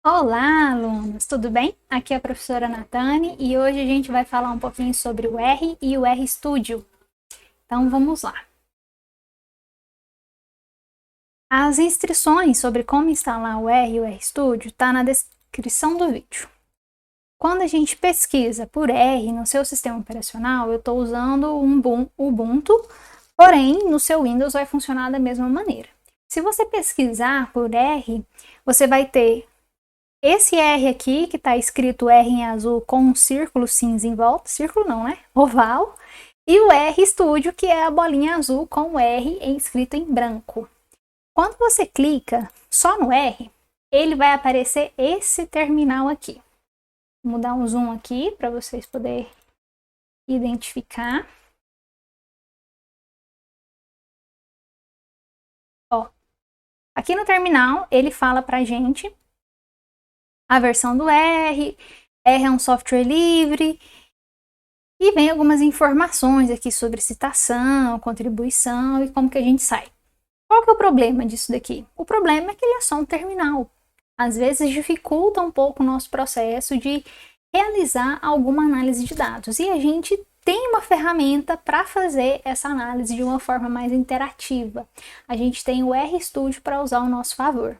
Olá, alunos! Tudo bem? Aqui é a professora Natane e hoje a gente vai falar um pouquinho sobre o R e o RStudio. Então vamos lá. As instruções sobre como instalar o R e o RStudio está na descrição do vídeo. Quando a gente pesquisa por R no seu sistema operacional, eu estou usando o Ubuntu, porém no seu Windows vai funcionar da mesma maneira. Se você pesquisar por R, você vai ter esse R aqui, que está escrito R em azul com um círculo cinza em volta, círculo não, né? Oval. E o RStudio, que é a bolinha azul com o R escrito em branco. Quando você clica só no R, ele vai aparecer esse terminal aqui. Vou dar um zoom aqui para vocês poderem identificar. Ó, aqui no terminal, ele fala para a gente a versão do R é um software livre, e vem algumas informações aqui sobre citação, contribuição e como que a gente sai. Qual que é o problema disso daqui? O problema é que ele é só um terminal. Às vezes dificulta um pouco o nosso processo de realizar alguma análise de dados. E a gente tem uma ferramenta para fazer essa análise de uma forma mais interativa. A gente tem o RStudio para usar ao nosso favor.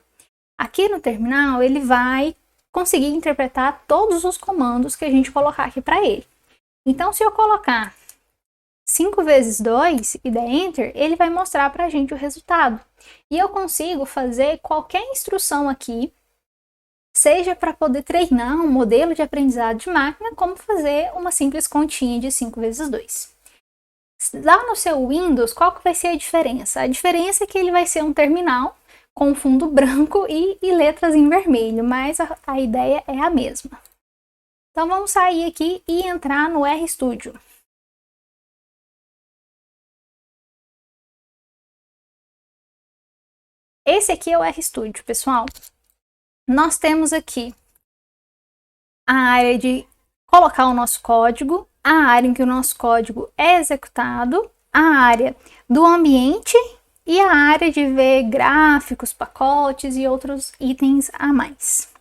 Aqui no terminal, ele vai conseguir interpretar todos os comandos que a gente colocar aqui para ele. Então, se eu colocar 5 vezes 2 e der Enter, ele vai mostrar para a gente o resultado. E eu consigo fazer qualquer instrução aqui, seja para poder treinar um modelo de aprendizado de máquina, como fazer uma simples continha de 5 vezes 2. Lá no seu Windows, qual que vai ser a diferença? A diferença é que ele vai ser um terminal com fundo branco e letras em vermelho, mas a ideia é a mesma. Então vamos sair aqui e entrar no RStudio. Esse aqui é o RStudio, pessoal. Nós temos aqui a área de colocar o nosso código, a área em que o nosso código é executado, a área do ambiente e a área de ver gráficos, pacotes e outros itens a mais.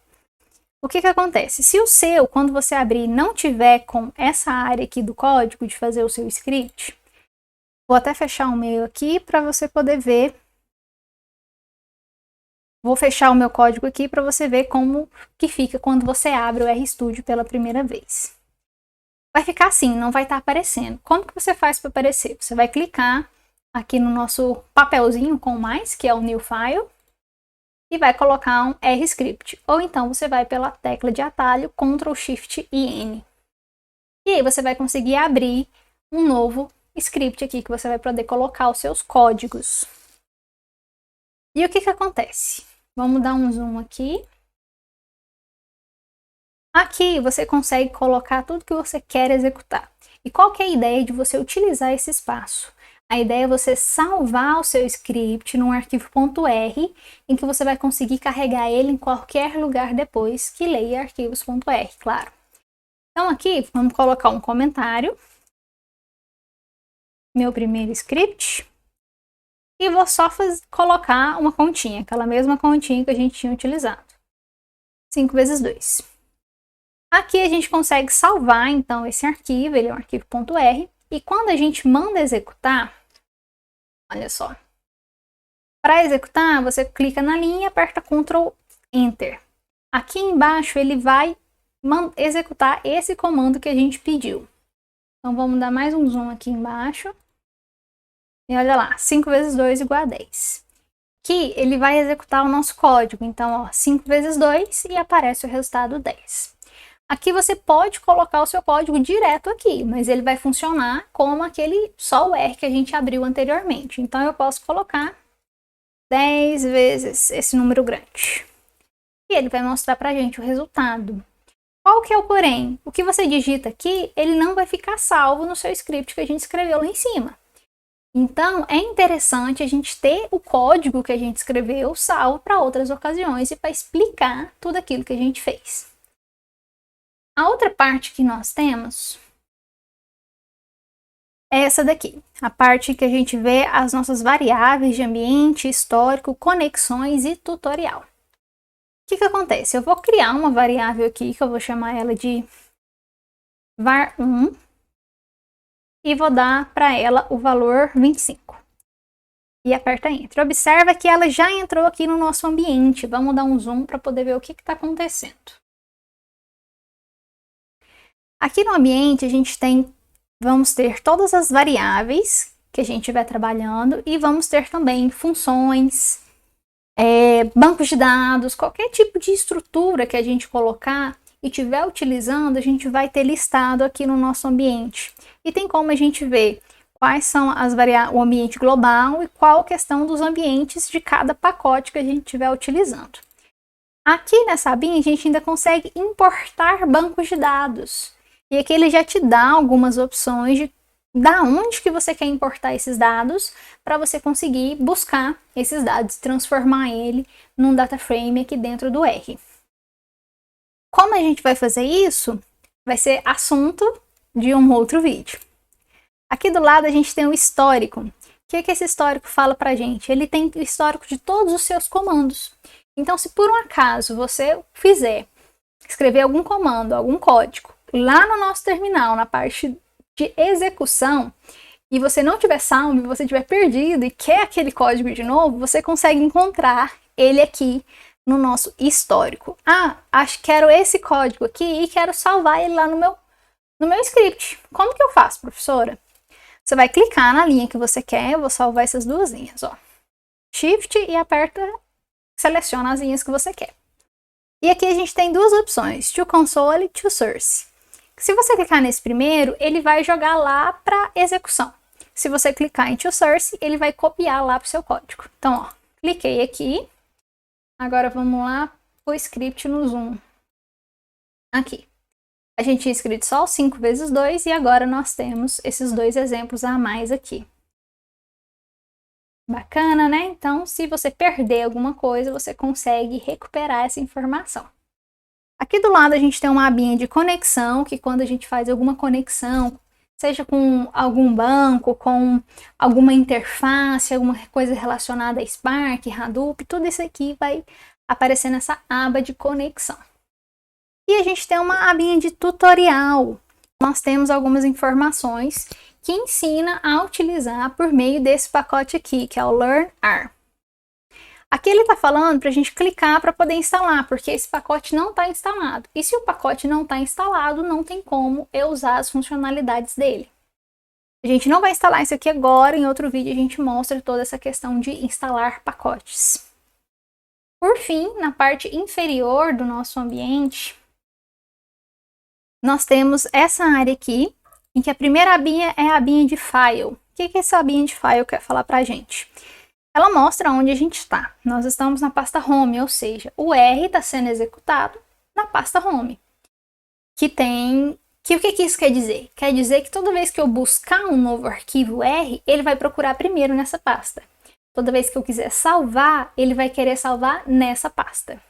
O que acontece? Se o seu, quando você abrir, não tiver com essa área aqui do código de fazer o seu script, vou até fechar o meu aqui para você poder ver. Vou fechar o meu código aqui para você ver como que fica quando você abre o RStudio pela primeira vez. Vai ficar assim, não vai estar aparecendo. Como que você faz para aparecer? Você vai clicar aqui no nosso papelzinho com mais, que é o New File, e vai colocar um RScript. Ou então você vai pela tecla de atalho Ctrl Shift e N. E aí você vai conseguir abrir um novo script aqui que você vai poder colocar os seus códigos. E o que acontece? Vamos dar um zoom aqui. Aqui você consegue colocar tudo que você quer executar. E qual que é a ideia de você utilizar esse espaço? A ideia é você salvar o seu script num arquivo .r, em que você vai conseguir carregar ele em qualquer lugar depois que leia arquivos.r, claro. Então aqui, vamos colocar um comentário. Meu primeiro script. E vou só colocar uma continha, aquela mesma continha que a gente tinha utilizado. 5 vezes 2. Aqui a gente consegue salvar, então, esse arquivo, ele é um arquivo .r, e quando a gente manda executar, olha só, para executar, você clica na linha e aperta Ctrl Enter. Aqui embaixo ele vai executar esse comando que a gente pediu. Então vamos dar mais um zoom aqui embaixo. E olha lá, 5 vezes 2 igual a 10. Aqui ele vai executar o nosso código. Então, ó, 5 vezes 2 e aparece o resultado 10. Aqui você pode colocar o seu código direto aqui, mas ele vai funcionar como aquele só o R que a gente abriu anteriormente. Então eu posso colocar 10 vezes esse número grande. E ele vai mostrar pra gente o resultado. Qual que é o porém? O que você digita aqui, ele não vai ficar salvo no seu script que a gente escreveu lá em cima. Então, é interessante a gente ter o código que a gente escreveu salvo para outras ocasiões e para explicar tudo aquilo que a gente fez. A outra parte que nós temos é essa daqui, a parte que a gente vê as nossas variáveis de ambiente, histórico, conexões e tutorial. que acontece? Eu vou criar uma variável aqui, que eu vou chamar ela de var1, e vou dar para ela o valor 25. E aperta Enter. Observa que ela já entrou aqui no nosso ambiente. Vamos dar um zoom para poder ver o que está acontecendo. Aqui no ambiente a gente vamos ter todas as variáveis que a gente estiver trabalhando e vamos ter também funções, bancos de dados, qualquer tipo de estrutura que a gente colocar e estiver utilizando, a gente vai ter listado aqui no nosso ambiente. E tem como a gente ver quais são o ambiente global e qual a questão dos ambientes de cada pacote que a gente estiver utilizando. Aqui nessa abinha a gente ainda consegue importar bancos de dados. E aqui ele já te dá algumas opções de da onde que você quer importar esses dados para você conseguir buscar esses dados e transformar ele num data frame aqui dentro do R. Como a gente vai fazer isso? Vai ser assunto de um outro vídeo. Aqui do lado a gente tem o histórico. O que esse histórico fala pra gente? Ele tem o histórico de todos os seus comandos. Então, se por um acaso você escrever algum comando, algum código, lá no nosso terminal, na parte de execução, e você não tiver salvo, você tiver perdido e quer aquele código de novo, você consegue encontrar ele aqui no nosso histórico. Quero esse código aqui e quero salvar ele lá no meu script. Como que eu faço, professora? Você vai clicar na linha que você quer, eu vou salvar essas duas linhas, ó. Shift e aperta, seleciona as linhas que você quer. E aqui a gente tem duas opções, to console e to source. Se você clicar nesse primeiro, ele vai jogar lá para execução. Se você clicar em to source, ele vai copiar lá para o seu código. Então, ó, cliquei aqui. Agora vamos lá o script no zoom. Aqui. A gente tinha escrito só 5 vezes 2 e agora nós temos esses dois exemplos a mais aqui. Bacana, né? Então, se você perder alguma coisa, você consegue recuperar essa informação. Aqui do lado a gente tem uma abinha de conexão, que quando a gente faz alguma conexão, seja com algum banco, com alguma interface, alguma coisa relacionada a Spark, Hadoop, tudo isso aqui vai aparecer nessa aba de conexão. E a gente tem uma abinha de tutorial. Nós temos algumas informações que ensina a utilizar por meio desse pacote aqui, que é o LearnR. Aqui ele está falando para a gente clicar para poder instalar, porque esse pacote não está instalado. E se o pacote não está instalado, não tem como eu usar as funcionalidades dele. A gente não vai instalar isso aqui agora, em outro vídeo a gente mostra toda essa questão de instalar pacotes. Por fim, na parte inferior do nosso ambiente, nós temos essa área aqui, em que a primeira abinha é a abinha de file. O que essa abinha de file quer falar para a gente? Ela mostra onde a gente está. Nós estamos na pasta home, ou seja, o R está sendo executado na pasta home. O que isso quer dizer? Quer dizer que toda vez que eu buscar um novo arquivo R, ele vai procurar primeiro nessa pasta. Toda vez que eu quiser salvar, ele vai querer salvar nessa pasta.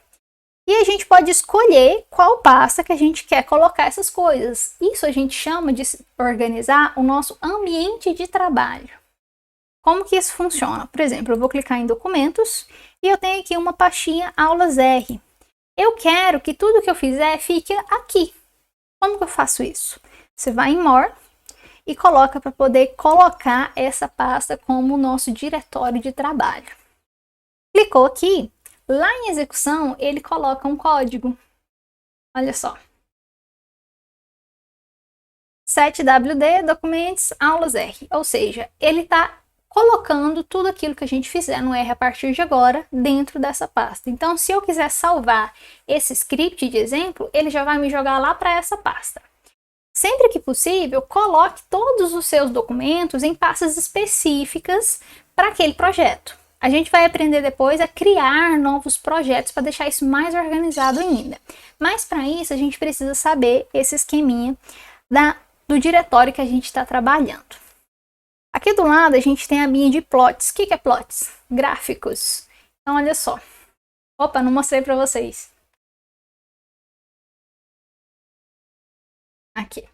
E a gente pode escolher qual pasta que a gente quer colocar essas coisas. Isso a gente chama de organizar o nosso ambiente de trabalho. Como que isso funciona? Por exemplo, eu vou clicar em documentos e eu tenho aqui uma pastinha aulas R. Eu quero que tudo que eu fizer fique aqui. Como que eu faço isso? Você vai em More e coloca para poder colocar essa pasta como o nosso diretório de trabalho. Clicou aqui. Lá em execução, ele coloca um código. Olha só. 7WD, Documents, Aulas R. Ou seja, ele está colocando tudo aquilo que a gente fizer no R a partir de agora dentro dessa pasta. Então, se eu quiser salvar esse script de exemplo, ele já vai me jogar lá para essa pasta. Sempre que possível, coloque todos os seus documentos em pastas específicas para aquele projeto. A gente vai aprender depois a criar novos projetos para deixar isso mais organizado ainda. Mas para isso a gente precisa saber esse esqueminha do diretório que a gente está trabalhando. Aqui do lado a gente tem a abinha de plots. O que é plots? Gráficos. Então olha só. Opa, não mostrei para vocês. Aqui.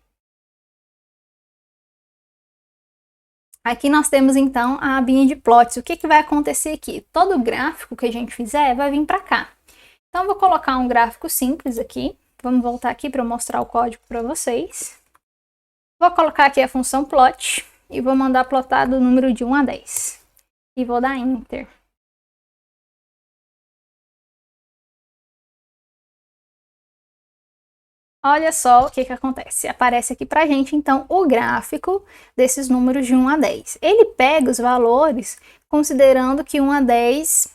Aqui nós temos então a abinha de plots. O que vai acontecer aqui? Todo gráfico que a gente fizer vai vir para cá. Então, eu vou colocar um gráfico simples aqui. Vamos voltar aqui para eu mostrar o código para vocês. Vou colocar aqui a função plot e vou mandar plotar do número de 1 a 10. E vou dar Enter. Olha só o que acontece. Aparece aqui pra gente, então, o gráfico desses números de 1 a 10. Ele pega os valores considerando que 1 a 10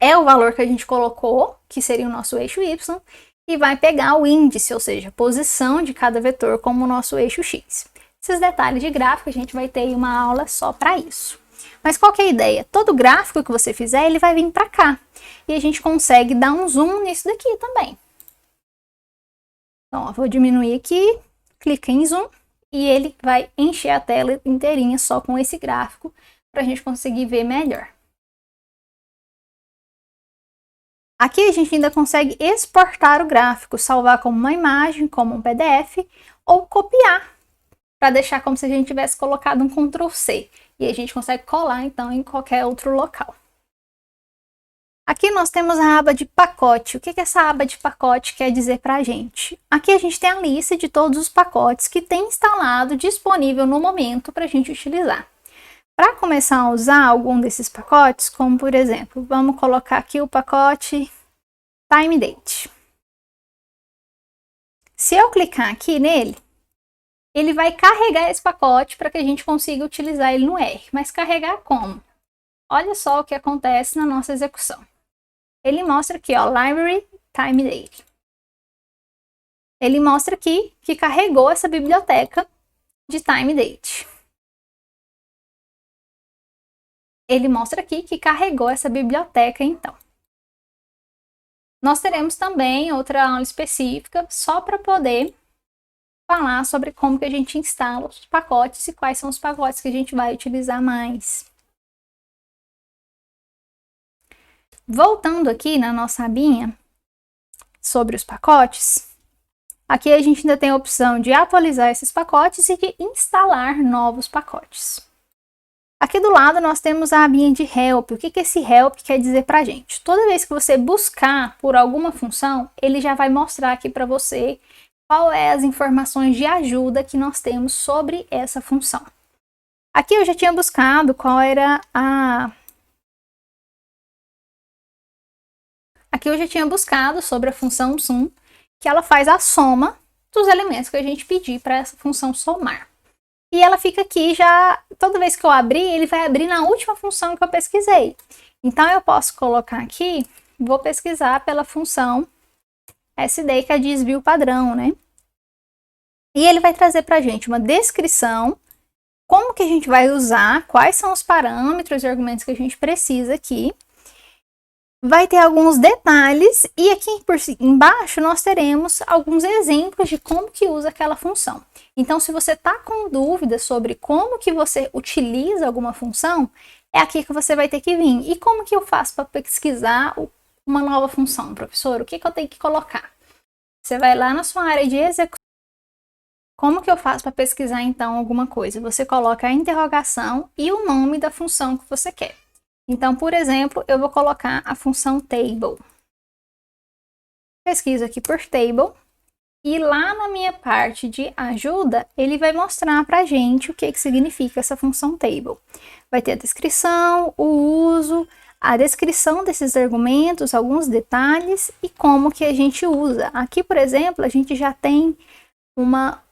é o valor que a gente colocou, que seria o nosso eixo Y, e vai pegar o índice, ou seja, a posição de cada vetor como o nosso eixo X. Esses detalhes de gráfico a gente vai ter uma aula só para isso. Mas qual que é a ideia? Todo gráfico que você fizer, ele vai vir para cá. E a gente consegue dar um zoom nisso daqui também. Então, eu vou diminuir aqui, clica em zoom, e ele vai encher a tela inteirinha só com esse gráfico, para a gente conseguir ver melhor. Aqui a gente ainda consegue exportar o gráfico, salvar como uma imagem, como um PDF, ou copiar, para deixar como se a gente tivesse colocado um Ctrl+C. E a gente consegue colar, então, em qualquer outro local. Aqui nós temos a aba de pacote. O que essa aba de pacote quer dizer para a gente? Aqui a gente tem a lista de todos os pacotes que tem instalado disponível no momento para a gente utilizar. Para começar a usar algum desses pacotes, como por exemplo, vamos colocar aqui o pacote Time Date. Se eu clicar aqui nele, ele vai carregar esse pacote para que a gente consiga utilizar ele no R. Mas carregar como? Olha só o que acontece na nossa execução. Ele mostra aqui, ó, Library Time Date. Ele mostra aqui que carregou essa biblioteca de Time Date. Ele mostra aqui que carregou essa biblioteca, então. Nós teremos também outra aula específica só para poder falar sobre como que a gente instala os pacotes e quais são os pacotes que a gente vai utilizar mais. Voltando aqui na nossa abinha sobre os pacotes, aqui a gente ainda tem a opção de atualizar esses pacotes e de instalar novos pacotes. Aqui do lado nós temos a abinha de Help. O que esse Help quer dizer para a gente? Toda vez que você buscar por alguma função, ele já vai mostrar aqui para você qual é as informações de ajuda que nós temos sobre essa função. Aqui eu já tinha buscado qual era a... Aqui eu já tinha buscado sobre a função sum, que ela faz a soma dos elementos que a gente pedir para essa função somar. E ela fica aqui já, toda vez que eu abrir, ele vai abrir na última função que eu pesquisei. Então eu posso colocar aqui, vou pesquisar pela função SD, que é desvio padrão, né? E ele vai trazer para a gente uma descrição, como que a gente vai usar, quais são os parâmetros e argumentos que a gente precisa aqui. Vai ter alguns detalhes e aqui por embaixo nós teremos alguns exemplos de como que usa aquela função. Então, se você está com dúvida sobre como que você utiliza alguma função, é aqui que você vai ter que vir. E como que eu faço para pesquisar uma nova função, professor? O que eu tenho que colocar? Você vai lá na sua área de execução. Como que eu faço para pesquisar, então, alguma coisa? Você coloca a interrogação e o nome da função que você quer. Então, por exemplo, eu vou colocar a função table. Pesquiso aqui por table. E lá na minha parte de ajuda, ele vai mostrar para a gente o que significa essa função table. Vai ter a descrição, o uso, a descrição desses argumentos, alguns detalhes e como que a gente usa. Aqui, por exemplo, a gente já tem uma...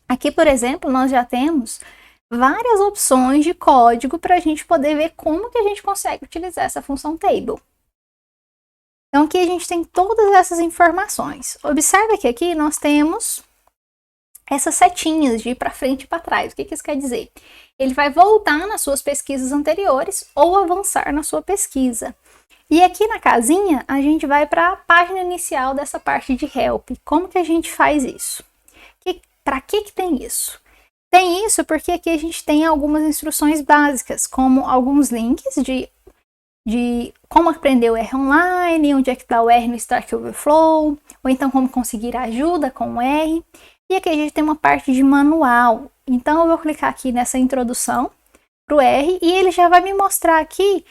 Aqui, por exemplo, nós já temos várias opções de código para a gente poder ver como que a gente consegue utilizar essa função table. Então, aqui a gente tem todas essas informações. Observe que aqui nós temos essas setinhas de ir para frente e para trás. O que isso quer dizer? Ele vai voltar nas suas pesquisas anteriores ou avançar na sua pesquisa. E aqui na casinha, a gente vai para a página inicial dessa parte de Help. Como que a gente faz isso? Para que tem isso? Tem isso porque aqui a gente tem algumas instruções básicas, como alguns links de como aprender o R online, onde é que está o R no Stack Overflow, ou então como conseguir ajuda com o R. E aqui a gente tem uma parte de manual. Então eu vou clicar aqui nessa introdução para o R e ele já vai me mostrar aqui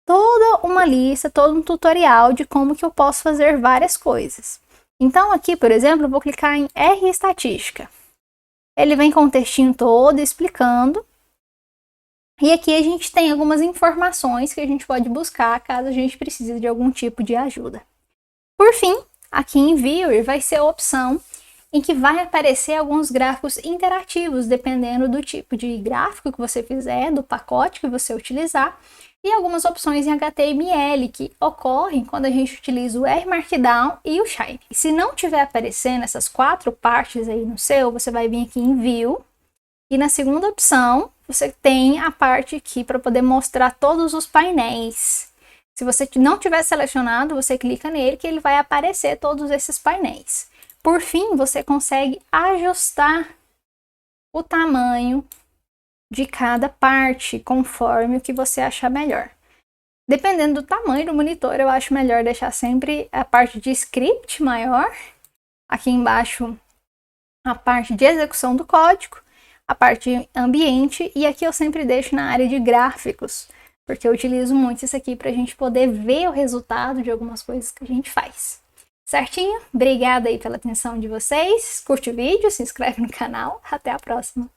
toda uma lista, todo um tutorial de como que eu posso fazer várias coisas. Então aqui, por exemplo, eu vou clicar em R estatística. Ele vem com o textinho todo explicando. E aqui a gente tem algumas informações que a gente pode buscar caso a gente precise de algum tipo de ajuda. Por fim, aqui em Viewer vai ser a opção em que vai aparecer alguns gráficos interativos, dependendo do tipo de gráfico que você fizer, do pacote que você utilizar, e algumas opções em HTML que ocorrem quando a gente utiliza o R-Markdown e o Shine. E se não tiver aparecendo essas 4 partes aí no seu, você vai vir aqui em View, e na segunda opção, você tem a parte aqui para poder mostrar todos os painéis. Se você não tiver selecionado, você clica nele que ele vai aparecer todos esses painéis. Por fim, você consegue ajustar o tamanho de cada parte conforme o que você achar melhor. Dependendo do tamanho do monitor, eu acho melhor deixar sempre a parte de script maior. Aqui embaixo, a parte de execução do código. A parte ambiente, e aqui eu sempre deixo na área de gráficos, porque eu utilizo muito isso aqui para a gente poder ver o resultado de algumas coisas que a gente faz. Certinho? Obrigada aí pela atenção de vocês, curte o vídeo, se inscreve no canal, até a próxima!